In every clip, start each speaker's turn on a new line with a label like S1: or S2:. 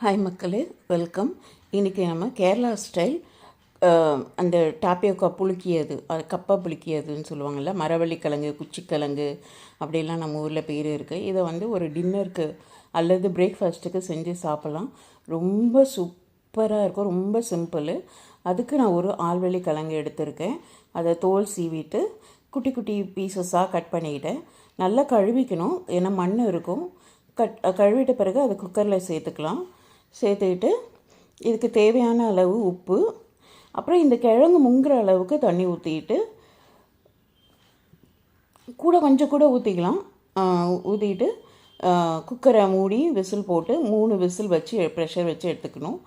S1: Hi மக்களே, welcome. இன்றைக்கி நம்ம கேரளா ஸ்டைல் அந்த டாப்பியோக்கா புளிக்கியது, அது கப்பா புளிக்கியதுன்னு சொல்லுவாங்கள்ல, மரவள்ளிக்கிழங்கு, குச்சிக்கிழங்கு அப்படிலாம் நம்ம ஊரில் பேர் இருக்குது. இதை ஒரு டின்னருக்கு அல்லது பிரேக்ஃபாஸ்ட்டுக்கு செஞ்சு சாப்பிட்லாம். ரொம்ப சூப்பராக இருக்கும், ரொம்ப சிம்பிள். அதுக்கு நான் ஒரு ஆல்வள்ளி கிழங்கு எடுத்திருக்கேன். அதை தோல் சீவிட்டு குட்டி குட்டி பீசஸாக கட் பண்ணிக்கிட்டேன். நல்லா கழுவிக்கணும், ஏன்னா மண் இருக்கும். கழுவிட்ட பிறகு அதை குக்கரில் சேர்த்துக்கிட்டு இதுக்கு தேவையான அளவு உப்பு, அப்புறம் இந்த கிழங்கு முங்குற அளவுக்கு தண்ணி ஊற்றிட்டு கொஞ்சம் கூட ஊற்றிக்கலாம். ஊற்றிட்டு குக்கரை மூடி விசில் போட்டு 3 விசில் வச்சு ப்ரெஷர் வச்சு எடுத்துக்கணும்.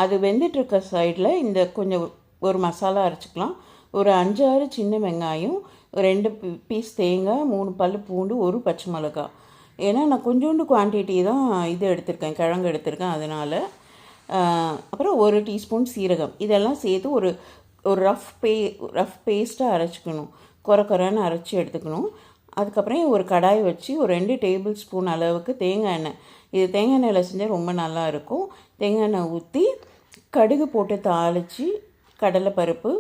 S1: அது வெந்துட்டுருக்க சைடில் இந்த கொஞ்சம் ஒரு மசாலா அரைச்சிக்கலாம். ஒரு 5-6 சின்ன வெங்காயம், 2 பீஸ் தேங்காய், 3 பல் பூண்டு, 1 பச்சை மிளகாய். ஏன்னா நான் கொஞ்சோண்டு குவான்டிட்டி தான் இது எடுத்திருக்கேன், கிழங்கு எடுத்திருக்கேன், அதனால். அப்புறம் 1 டீஸ்பூன் சீரகம். இதெல்லாம் சேர்த்து ஒரு ஒரு ரஃப் பேஸ்ட்டாக அரைச்சிக்கணும். குறைன்னு அரைச்சி எடுத்துக்கணும். அதுக்கப்புறம் ஒரு கடாய் வச்சு ஒரு 2 டேபிள் ஸ்பூன் அளவுக்கு தேங்காய் எண்ணெய், இது தேங்காய் எண்ணெயில் செஞ்சால் ரொம்ப நல்லாயிருக்கும். தேங்காய் எண்ணெய் ஊற்றி கடுகு போட்டு தாளித்து கடலைப்பருப்பு,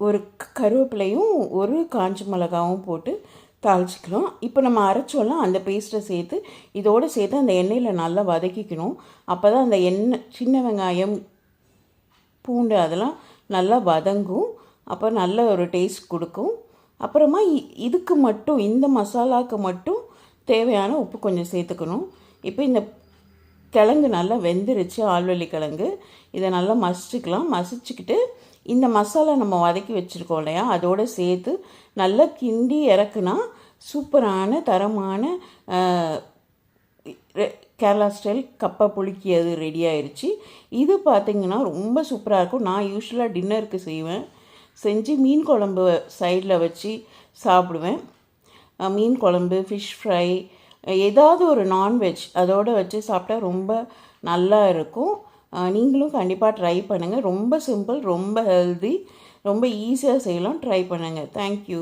S1: ஒரு கருவேப்பிலையும் 1 காஞ்ச மிளகாவும் போட்டு தாளிச்சிக்கலாம். இப்போ நம்ம அரைச்சோம்லாம் அந்த பேஸ்ட்டை சேர்த்து இதோடு சேர்த்து அந்த எண்ணெயில் நல்லா வதக்கிக்கணும். அப்போ தான் அந்த சின்ன வெங்காயம், பூண்டு அதெல்லாம் நல்லா வதங்கும். அப்போ நல்ல ஒரு டேஸ்ட் கொடுக்கும். அப்புறமா இதுக்கு மட்டும், இந்த மசாலாவுக்கு மட்டும் தேவையான உப்பு கொஞ்சம் சேர்த்துக்கணும். இப்போ இந்த கிழங்கு நல்லா வெந்துருச்சு, ஆல்வள்ளி கிழங்கு. இதை நல்லா மசிச்சுக்கிட்டு இந்த மசாலா நம்ம வதக்கி வச்சுருக்கோம் இல்லையா, அதோடு சேர்த்து நல்லா கிண்டி இறக்குனா சூப்பரான தரமான கேரளா ஸ்டைல் கப்பா புளிக்கியது ரெடி ஆயிடுச்சு. இது பார்த்திங்கன்னா ரொம்ப சூப்பராக இருக்கும். நான் யூஸ்வலாக டின்னருக்கு செஞ்சு மீன் குழம்பு சைடில் வச்சு சாப்பிடுவேன். மீன் குழம்பு, ஃபிஷ் ஃப்ரை, ஏதாவது ஒரு நான்வெஜ் அதோடு வச்சு சாப்பிட்டா ரொம்ப நல்லா இருக்கும். நீங்களும் கண்டிப்பாக ட்ரை பண்ணுங்கள். ரொம்ப சிம்பிள், ரொம்ப ஹெல்தி, ரொம்ப ஈஸியாக செய்யலாம். ட்ரை பண்ணுங்கள். தேங்க்யூ.